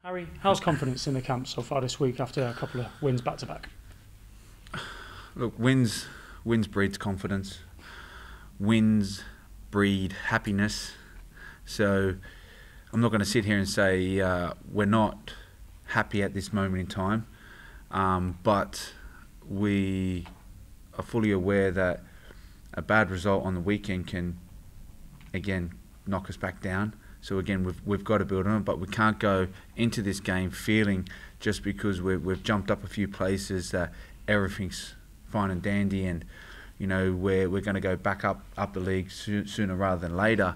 Harry, how's confidence in the camp so far this week after a couple of wins back to back? Look, wins breeds confidence. Wins breed happiness. So I'm not going to sit here and say we're not happy at this moment in time, but we are fully aware that a bad result on the weekend can, again, knock us back down. So again, we've got to build on it, but we can't go into this game feeling just because we've jumped up a few places that everything's fine and dandy, and we're going to go back up the league sooner rather than later.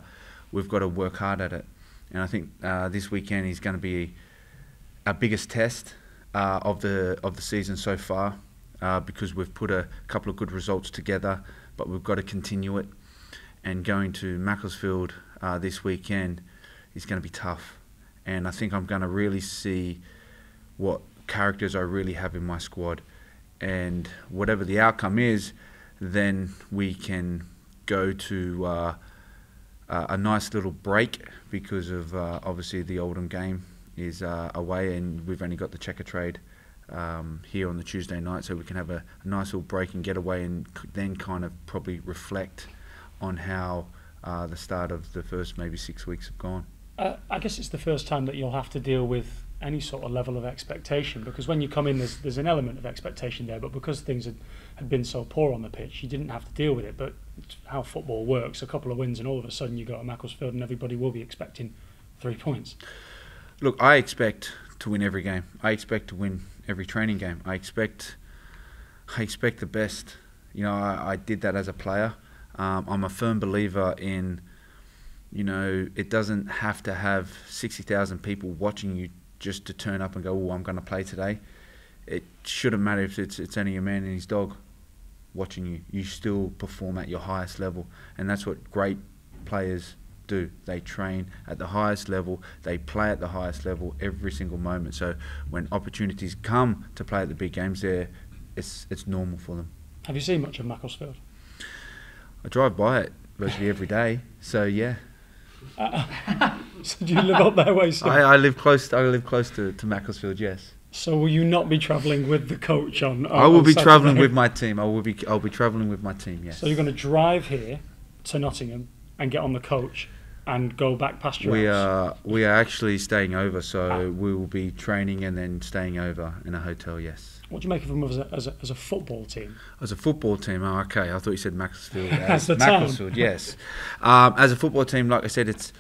We've got to work hard at it, and I think this weekend is going to be our biggest test of the season so far, because we've put a couple of good results together, but we've got to continue it. And going to Macclesfield this weekend is going to be tough, and I think I'm going to really see what characters I really have in my squad, and whatever the outcome is, then we can go to a nice little break, because of obviously the Oldham game is away, and we've only got the checker trade here on the Tuesday night, so we can have a nice little break and get away, and then kind of probably reflect on how the start of the first maybe 6 weeks have gone. I guess it's the first time that you'll have to deal with any sort of level of expectation, because when you come in there's an element of expectation there, but because things had been so poor on the pitch, you didn't have to deal with it. But it's how football works, a couple of wins and all of a sudden you go to Macclesfield and everybody will be expecting 3 points. Look, I expect to win every game. I expect to win every training game. I expect the best. I did that as a player. I'm a firm believer in, it doesn't have to have 60,000 people watching you just to turn up and go, oh, I'm going to play today. It shouldn't matter if it's only a man and his dog watching you. You still perform at your highest level, and that's what great players do. They train at the highest level, they play at the highest level every single moment. So when opportunities come to play at the big games, it's normal for them. Have you seen much of Macclesfield? I drive by it virtually every day, so yeah. So do you live up that way still? I live close to Macclesfield, yes. So will you not be travelling with the coach on I will be Saturday? travelling with my team. I'll be travelling with my team, yes. So you're going to drive here to Nottingham and get on the coach and go back past your house? We are actually staying over, so we will be training and then staying over in a hotel, yes. What do you make of them as a football team? As a football team, oh, okay. I thought you said Macclesfield. As the Macclesfield, yes. As a football team, like I said, it's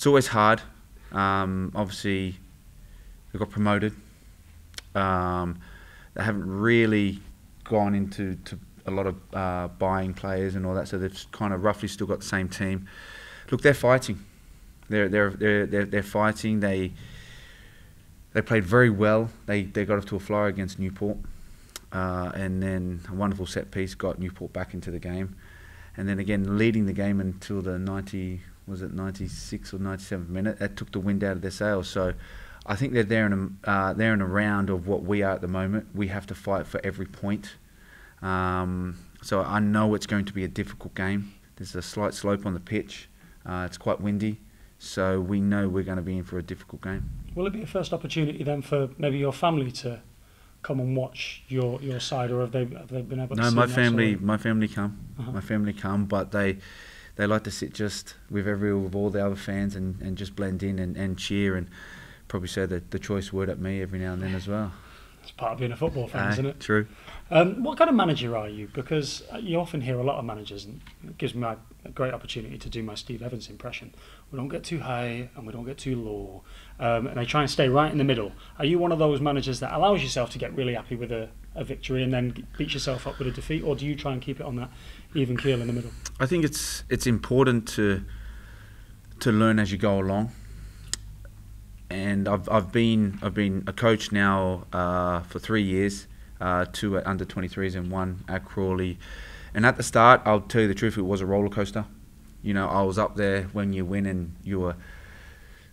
always hard. Obviously, they got promoted. They haven't really gone into a lot of buying players and all that, so they've kind of roughly still got the same team. Look, they're fighting. They're fighting. They played very well. They got off to a flyer against Newport, and then a wonderful set piece got Newport back into the game, and then again leading the game until the 96th or 97th minute. That took the wind out of their sails. So I think they're there in a round of what we are at the moment. We have to fight for every point. So I know it's going to be a difficult game. There's a slight slope on the pitch. It's quite windy, so we know we're going to be in for a difficult game. Will it be a first opportunity then for maybe your family to come and watch your side, or have they been able to? No, see my family come. Uh-huh. My family come, but they like to sit just with all the other fans and just blend in and cheer, and probably say the choice word at me every now and then as well. It's part of being a football fan, isn't it? True. What kind of manager are you? Because you often hear a lot of managers, and it gives me a great opportunity to do my Steve Evans impression. We don't get too high and we don't get too low, and they try and stay right in the middle. Are you one of those managers that allows yourself to get really happy with a victory and then beats yourself up with a defeat, or do you try and keep it on that even keel in the middle? I think it's important to learn as you go along. And I've been a coach now for 3 years, 2 at under 23s and 1 at Crawley. And at the start, I'll tell you the truth, it was a roller coaster. I was up there when you win and you were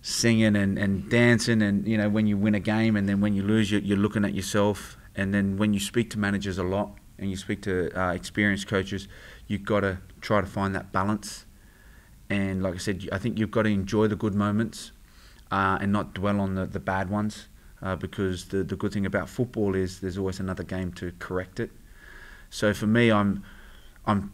singing and dancing, and when you win a game, and then when you lose, you're looking at yourself. And then when you speak to managers a lot and you speak to experienced coaches, you've got to try to find that balance. And like I said, I think you've got to enjoy the good moments. and not dwell on the bad ones, because the good thing about football is there's always another game to correct it. So for me, I'm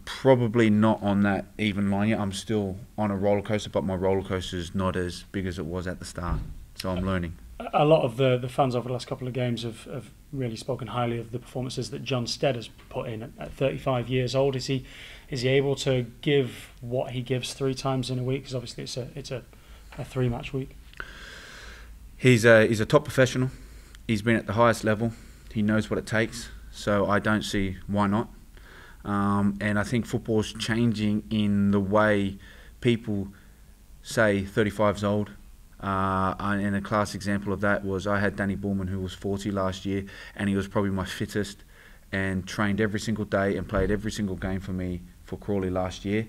probably not on that even line yet. I'm still on a roller coaster, but my roller coaster is not as big as it was at the start. So I'm learning. A lot of the fans over the last couple of games have really spoken highly of the performances that John Stead has put in at 35 years old. Is he able to give what he gives 3 times in a week? Because obviously it's a 3-match week. He's a top professional. He's been at the highest level. He knows what it takes. So I don't see why not. And I think football's changing in the way people say 35's old. And a class example of that was I had Danny Bullman, who was 40 last year, and he was probably my fittest and trained every single day and played every single game for me for Crawley last year.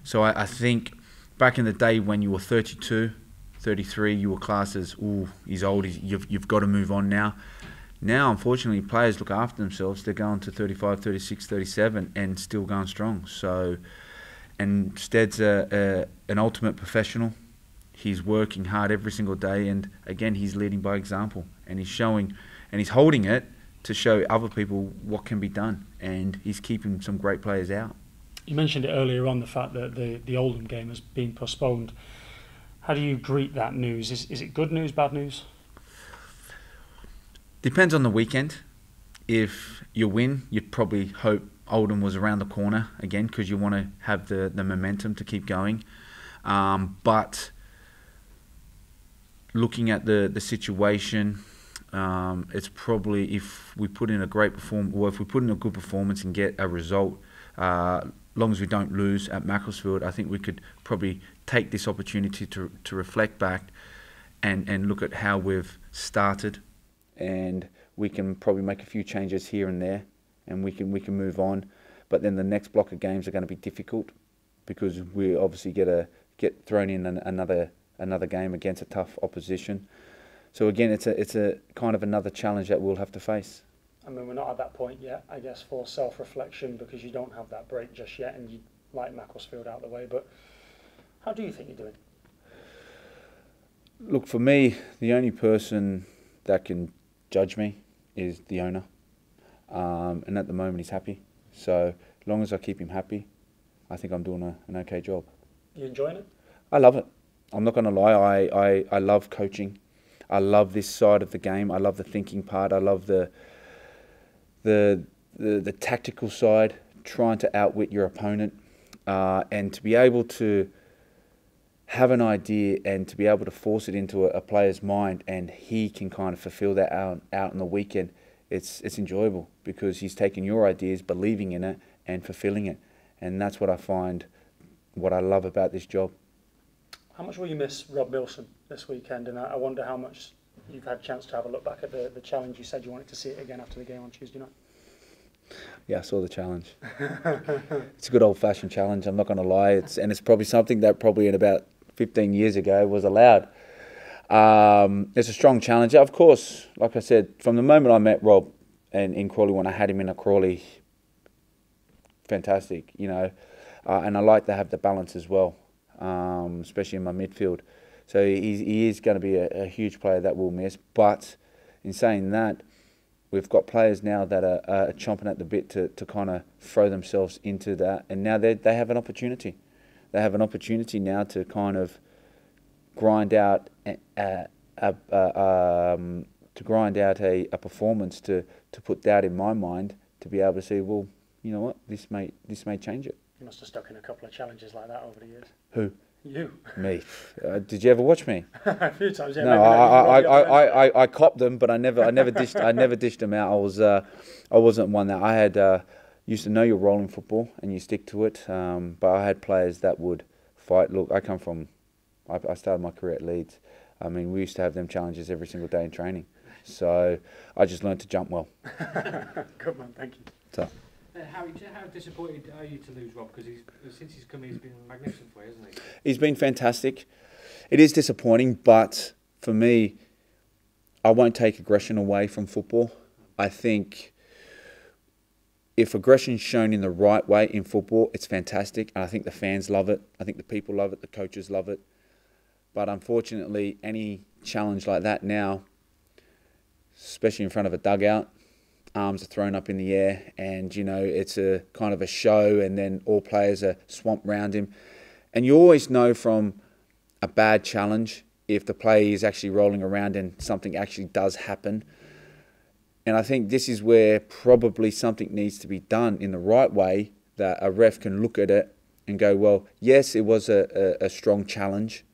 So I think back in the day when you were 32, 33, you were classed as, ooh, he's old, you've got to move on now. Now, unfortunately, players look after themselves. They're going to 35, 36, 37 and still going strong. So, and Stead's an ultimate professional. He's working hard every single day, and again, he's leading by example, and he's showing, and he's holding it to show other people what can be done, and he's keeping some great players out. You mentioned it earlier on, the fact that the Oldham game has been postponed. How do you greet that news? Is it good news, bad news? Depends on the weekend. If you win, you'd probably hope Oldham was around the corner again, because you want to have the momentum to keep going. But looking at the situation, it's probably, if we put in a great if we put in a good performance and get a result, long as we don't lose at Macclesfield, I think we could probably take this opportunity to reflect back and look at how we've started, and we can probably make a few changes here and there, and we can move on. But then the next block of games are going to be difficult, because we obviously get thrown in another game against a tough opposition. So again, it's a kind of another challenge that we'll have to face. I mean, we're not at that point yet, I guess, for self-reflection, because you don't have that break just yet, and you like Macclesfield out of the way. But how do you think you're doing? Look, for me, the only person that can judge me is the owner, and at the moment he's happy. So as long as I keep him happy, I think I'm doing an okay job. You enjoying it? I love it. I'm not going to lie. I love coaching. I love this side of the game. I love the thinking part. I love the tactical side, trying to outwit your opponent, and to be able to have an idea and to be able to force it into a player's mind, and he can kind of fulfill that out on the weekend. It's enjoyable, because he's taking your ideas, believing in it, and fulfilling it. And that's what I find, what I love about this job. How much will you miss Rob Milson this weekend? And I wonder how much you've had a chance to have a look back at the challenge. You said you wanted to see it again after the game on Tuesday night. Yeah, I saw the challenge. It's a good old-fashioned challenge, I'm not going to lie. It's probably something that probably in about 15 years ago was allowed. It's a strong challenge. Of course, like I said, from the moment I met Rob and in Crawley, when I had him in a Crawley, fantastic, you know. And I like to have the balance as well, especially in my midfield. So he is going to be a huge player that we'll miss. But in saying that, we've got players now that are chomping at the bit to kind of throw themselves into that. And now they have an opportunity. They have an opportunity now to kind of grind out a performance to put doubt in my mind, to be able to say, well, you know what, this may change it. You must have stuck in a couple of challenges like that over the years. Who? You. Me. Did you ever watch me? A few times, yeah. No, I copped them, but I never dished them out. I wasn't one that I had. Used to know you're rolling football and you stick to it. But I had players that would fight. Look, I started my career at Leeds. I mean, we used to have them challenges every single day in training. So I just learned to jump well. Good man, thank you. So. How disappointed are you to lose Rob? Because since he's come in, he's been magnificent for you, hasn't he? He's been fantastic. It is disappointing, but for me, I won't take aggression away from football. I think if aggression's shown in the right way in football, it's fantastic. And I think the fans love it. I think the people love it. The coaches love it. But unfortunately, any challenge like that now, especially in front of a dugout, arms are thrown up in the air, and it's a kind of a show, and then all players are swamped round him. And you always know from a bad challenge if the play is actually rolling around and something actually does happen. And I think this is where probably something needs to be done in the right way, that a ref can look at it and go, well, yes, it was a strong challenge,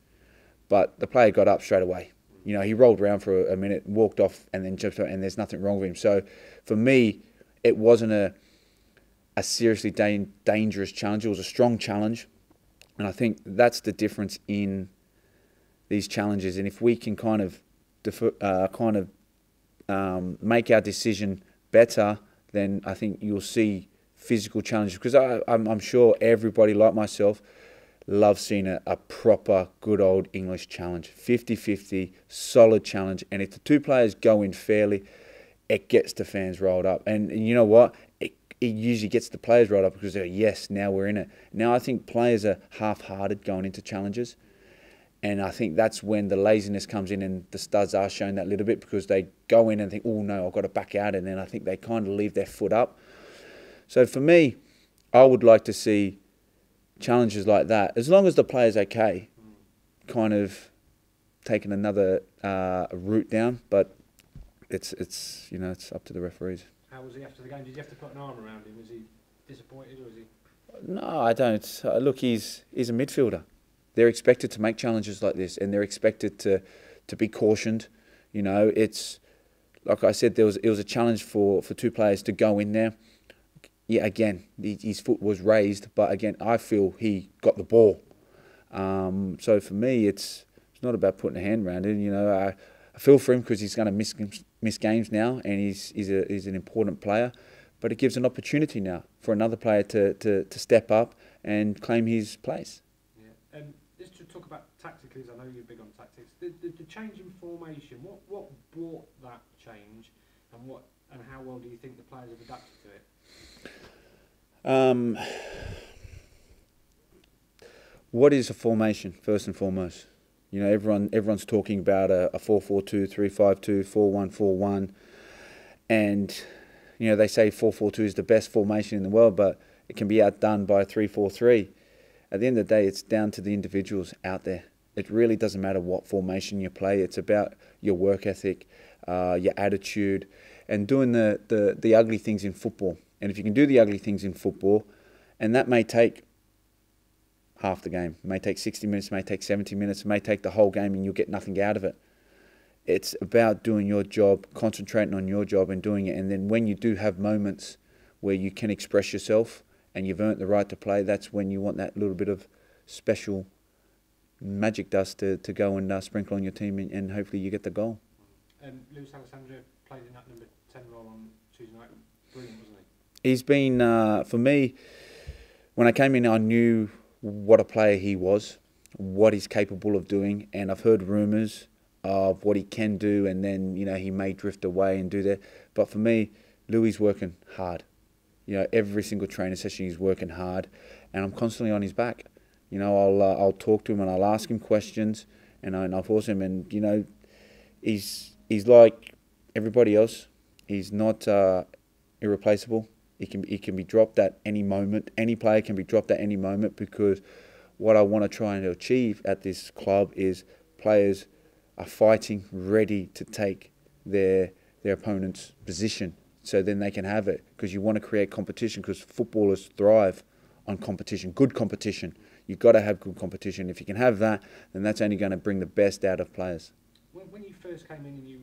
but the player got up straight away. He rolled around for a minute, walked off, and then jumped out, and there's nothing wrong with him. So for me, it wasn't a seriously dangerous challenge. It was a strong challenge. And I think that's the difference in these challenges. And if we can kind of make our decision better, then I think you'll see physical challenges. Because I'm sure everybody like myself loves seeing a proper, good old English challenge. 50-50, solid challenge. And if the two players go in fairly, it gets the fans rolled up. And you know what? It usually gets the players rolled up because they're, yes, now we're in it. Now I think players are half-hearted going into challenges. And I think that's when the laziness comes in, and the studs are shown that little bit, because they go in and think, oh no, I've got to back out. And then I think they kind of leave their foot up. So for me, I would like to see challenges like that, as long as the player's okay, kind of taking another route down. But it's up to the referees. How was he after the game? Did you have to put an arm around him? Was he disappointed, or was he? No, I don't. Look, he's a midfielder. They're expected to make challenges like this, and they're expected to be cautioned. It's like I said, it was a challenge for two players to go in there. Yeah, again, his foot was raised, but again, I feel he got the ball. So for me, it's not about putting a hand around it. I feel for him because he's going to miss games now, and he's an important player. But it gives an opportunity now for another player to step up and claim his place. Yeah. Just to talk about tactically, I know you're big on tactics. The change in formation, what brought that change, and how well do you think the players have adapted to it? What is a formation, first and foremost? Everyone's talking about a 4-4-2, 3-5-2, 4-1-4-1, and they say 4-4-2 is the best formation in the world, but it can be outdone by a 3-4-3. At the end of the day, it's down to the individuals out there. It really doesn't matter what formation you play. It's about your work ethic, your attitude, and doing the ugly things in football. And if you can do the ugly things in football, and that may take half the game, it may take 60 minutes, it may take 70 minutes, it may take the whole game, and you'll get nothing out of it. It's about doing your job, concentrating on your job and doing it. And then when you do have moments where you can express yourself and you've earned the right to play, that's when you want that little bit of special magic dust to go and sprinkle on your team, and hopefully you get the goal. Lewis Alessandro played in that number 10 role on Tuesday night. Brilliant, wasn't he? He's been, for me, when I came in, I knew what a player he was, what he's capable of doing, and I've heard rumours of what he can do, and then he may drift away and do that. But for me, Louis working hard. Every single training session he's working hard, and I'm constantly on his back. I'll talk to him and I'll ask him questions, and I'll force him. And he's like everybody else. He's not irreplaceable. He can be dropped at any moment. Any player can be dropped at any moment, because what I want to try and achieve at this club is players are fighting, ready to take their opponent's position, so then they can have it. Because you want to create competition, because footballers thrive on competition, good competition. You've got to have good competition. If you can have that, then that's only going to bring the best out of players. When you first came in, and you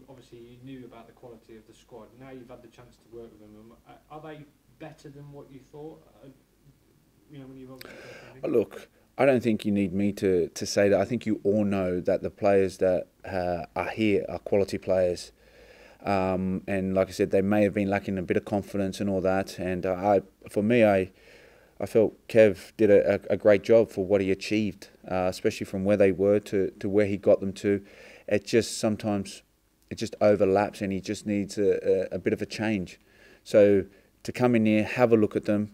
knew about the quality of the squad, now you've had the chance to work with them. Are they better than what you thought? When you've obviously first came in? Look, I don't think you need me to say that. I think you all know that the players that are here are quality players. And like I said, they may have been lacking a bit of confidence and all that. And for me, I felt Kev did a great job for what he achieved, especially from where they were to where he got them to. It just sometimes overlaps, and he just needs a bit of a change. So to come in here, have a look at them,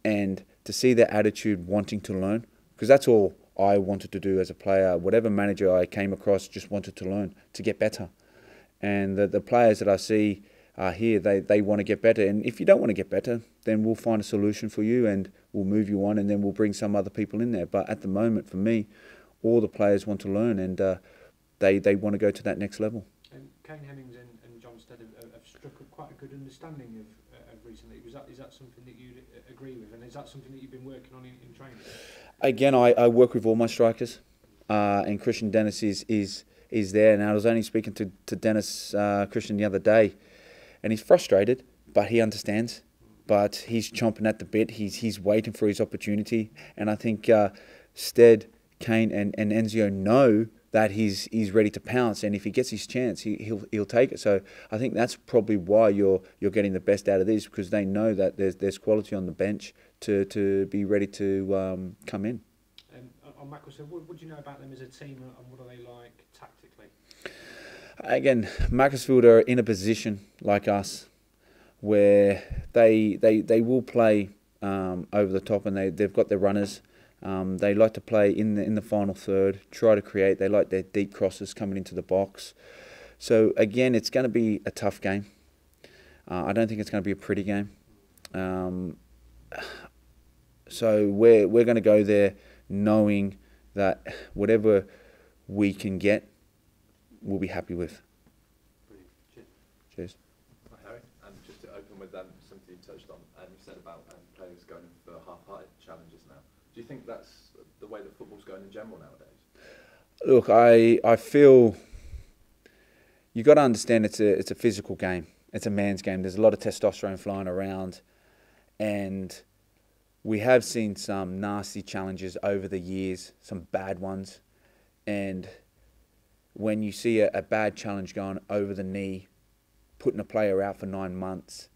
and to see their attitude wanting to learn, because that's all I wanted to do as a player. Whatever manager I came across, just wanted to learn, to get better. And the players that I see here, they want to get better. And if you don't want to get better, then we'll find a solution for you and we'll move you on, and then we'll bring some other people in there. But at the moment, for me, all the players want to learn, and they want to go to that next level. And Kane Hemmings and John Stead have struck quite a good understanding of recently. Is that something that you'd agree with, and is that something that you've been working on in training? Again, I work with all my strikers, and Christian Dennis is there. Now, I was only speaking to Dennis Christian the other day, and he's frustrated, but he understands. But he's chomping at the bit. He's waiting for his opportunity, and I think Stead, Kane, and Enzio know that he's ready to pounce, and if he gets his chance, he'll take it. So I think that's probably why you're getting the best out of these, because they know that there's quality on the bench to be ready to come in. On Macclesfield, what do you know about them as a team, and what are they like tactically? Again, Macclesfield are in a position like us where they will play over the top, and they've got their runners. They like to play in the final third, try to create. They like their deep crosses coming into the box. So again, it's going to be a tough game. I don't think it's going to be a pretty game. So we're going to go there knowing that whatever we can get, we'll be happy with. Brilliant. Cheers. Hi, Harry. And just to open with something you touched on, you said about players going for half-hearted challenges now. Do you think that's the way that football's going in general nowadays? Look, I feel you got to understand it's a physical game. It's a man's game. There's a lot of testosterone flying around, and we have seen some nasty challenges over the years, some bad ones. And when you see a bad challenge going over the knee, putting a player out for 9 months,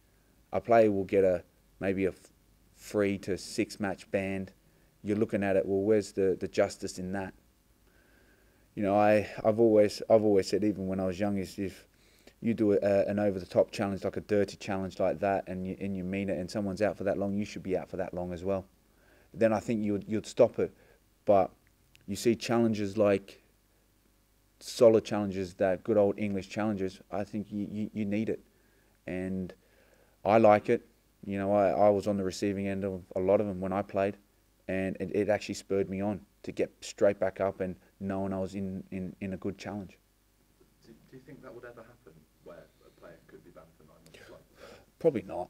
a player will get maybe a 3 to 6 match ban. You're looking at it, well, where's the justice in that? You know, I've always said, even when I was young, is if you do an over-the-top challenge, like a dirty challenge like that, and you mean it, and someone's out for that long, you should be out for that long as well. Then I think you'd stop it. But you see challenges like solid challenges, that good old English challenges, I think you need it. And I like it. You know, I was on the receiving end of a lot of them when I played, and it actually spurred me on to get straight back up and knowing I was in a good challenge. Do you think that would ever happen, where a player could be banned for 9 months? Probably not.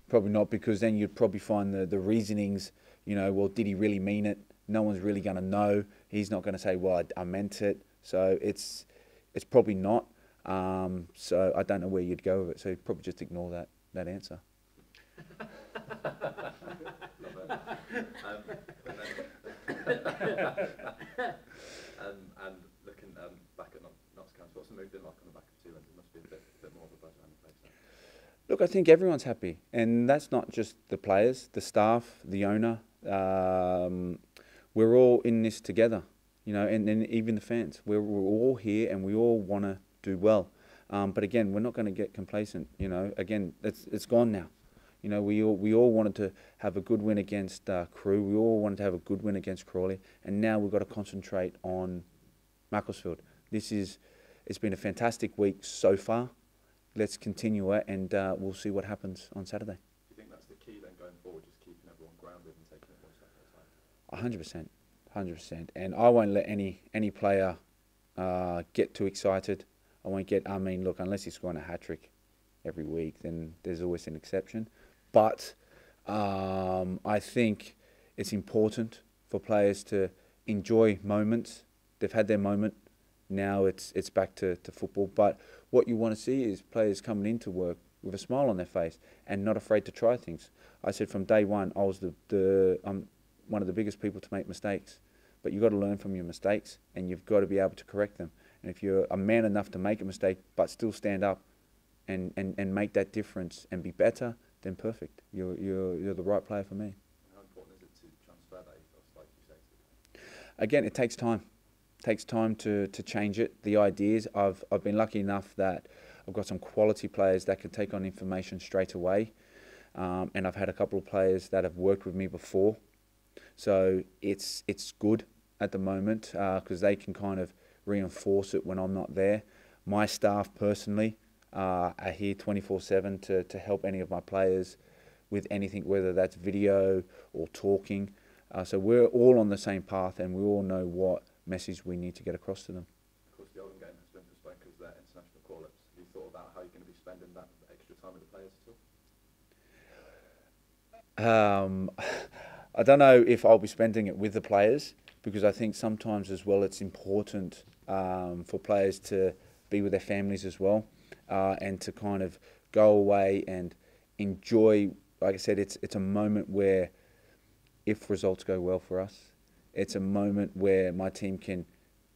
Probably not, because then you'd probably find the reasonings, you know, well, did he really mean it? No one's really going to know. He's not going to say, well, I meant it. So it's probably not. So I don't know where you'd go with it. So you'd probably just ignore that answer. And looking back at Notts County, what's the mood been like on the back of 2 ends? It must be a bit more of a buzz around the place now. Look, I think everyone's happy, and that's not just the players, the staff, the owner. We're all in this together, you know, and even the fans. We're all here, and we all want to do well. But again, we're not going to get complacent. You know, again, it's gone now. You know, we all wanted to have a good win against Crewe. We all wanted to have a good win against Crawley, and now we've got to concentrate on Macclesfield. It's been a fantastic week so far. Let's continue it, and we'll see what happens on Saturday. Do you think that's the key then going forward, just keeping everyone grounded and taking it one step at a time? 100%. And I won't let any player get too excited. I mean, look, unless he's scoring a hat-trick every week, then there's always an exception. But I think it's important for players to enjoy moments. They've had their moment. Now it's back to football. But what you want to see is players coming into work with a smile on their face and not afraid to try things. I said from day one, I was I'm one of the biggest people to make mistakes. But you've got to learn from your mistakes, and you've got to be able to correct them. And if you're a man enough to make a mistake but still stand up and make that difference and be better, then perfect. You're the right player for me. How important is it to transfer that ethos, like you say? Again, it takes time. It takes time to change it. The ideas, I've been lucky enough that I've got some quality players that can take on information straight away. And I've had a couple of players that have worked with me before. So it's good. at the moment because they can kind of reinforce it when I'm not there. My staff personally are here 24/7 to help any of my players with anything, whether that's video or talking. So we're all on the same path and we all know what message we need to get across to them. Of course, the Oldham game has been postponed because of their international call-ups. Have you thought about how you're going to be spending that extra time with the players at all? I don't know if I'll be spending it with the players because I think sometimes as well it's important for players to be with their families as well and to kind of go away and enjoy. Like I said, it's a moment where if results go well for us, it's a moment where my team can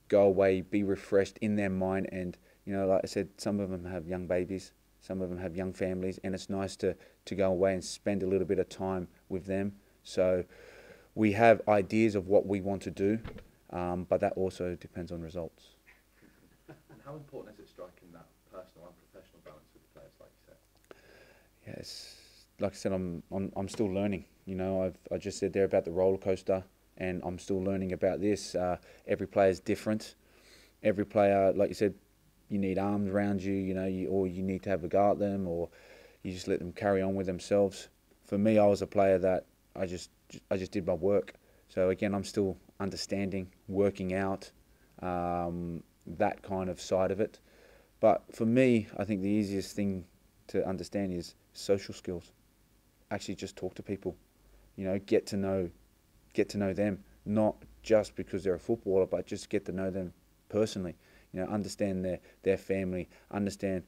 go away, be refreshed in their mind. And, you know, like I said, some of them have young babies, some of them have young families, and it's nice to go away and spend a little bit of time with them. So we have ideas of what we want to do, but that also depends on results. And how important is it striking that personal and professional balance with the players, like you said? Yes, like I said, I'm still learning. You know, I just said there about the roller coaster, and I'm still learning about this. Every player is different. Every player, like you said, you need arms around you. You know, or you need to have a go at them, or you just let them carry on with themselves. For me, I was a player that I just did my work. So again, I'm still understanding, working out that kind of side of it. But for me, I think the easiest thing to understand is social skills. Actually, just talk to people. You know, get to know them, not just because they're a footballer, but just get to know them personally. You know, understand their family, understand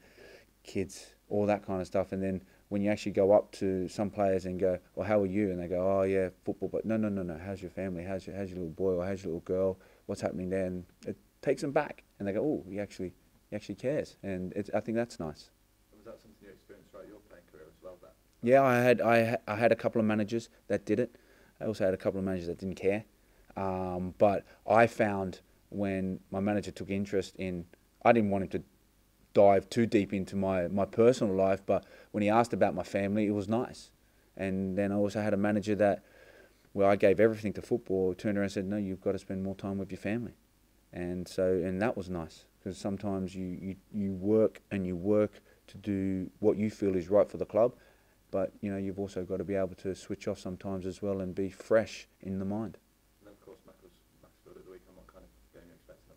kids, all that kind of stuff. And then when you actually go up to some players and go, "Well, how are you?" and they go, "Oh yeah, football." But no. How's your family? How's your little boy or how's your little girl? What's happening there? And it takes them back, and they go, "Oh, he actually cares." And I think that's nice. Was that something you experienced throughout your playing career as well? That Yeah, I had a couple of managers that did it. I also had a couple of managers that didn't care. But I found when my manager took interest in, I didn't want him to dive too deep into my personal life, but when he asked about my family, it was nice. And then I also had a manager that, well, I gave everything to football, turned around and said, "No, you've got to spend more time with your family." And that was nice, because sometimes you work and you work to do what you feel is right for the club, but you know, you've also got to be able to switch off sometimes as well and be fresh in the mind. And then of course Macclesfield at the weekend. What kind of game are you expecting?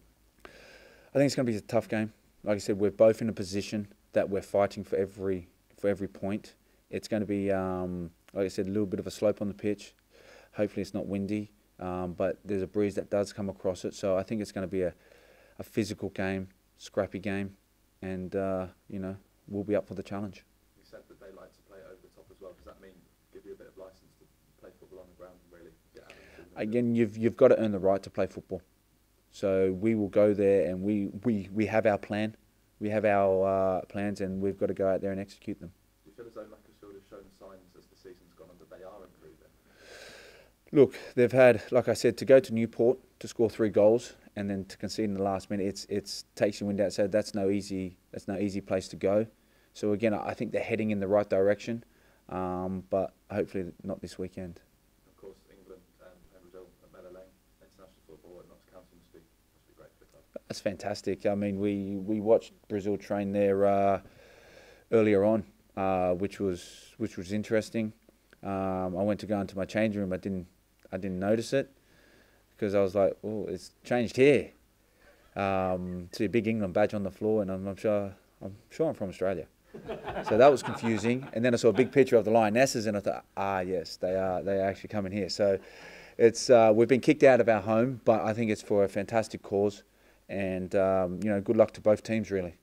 I think it's going to be a tough game. Like I said, we're both in a position that we're fighting for every point. It's going to be, like I said, a little bit of a slope on the pitch. Hopefully it's not windy, but there's a breeze that does come across it. So I think it's going to be a physical game, scrappy game, and you know, we'll be up for the challenge. You said that they like to play over the top as well. Does that mean give you a bit of license to play football on the ground and really get out of it? Again, you've got to earn the right to play football. So we will go there and we have our plan. We have our plans, and we've got to go out there and execute them. Do you feel as though Macclesfield have shown signs as the season's gone on that they are improving? Look, they've had, like I said, to go to Newport to score 3 goals and then to concede in the last minute, it takes your wind out. So that's no easy place to go. So again, I think they're heading in the right direction, but hopefully not this weekend. Of course, England and Brazil at Meadow Lane, international football at Notts County must be great for the club. That's fantastic. I mean, we watched Brazil train there earlier on, which was interesting. I went to go into my changing room. I didn't notice it because I was like, "Oh, it's changed here." See a big England badge on the floor, and I'm sure I'm from Australia. So that was confusing. And then I saw a big picture of the Lionesses, and I thought, yes, they are actually coming here. So it's we've been kicked out of our home, but I think it's for a fantastic cause, and you know, good luck to both teams really.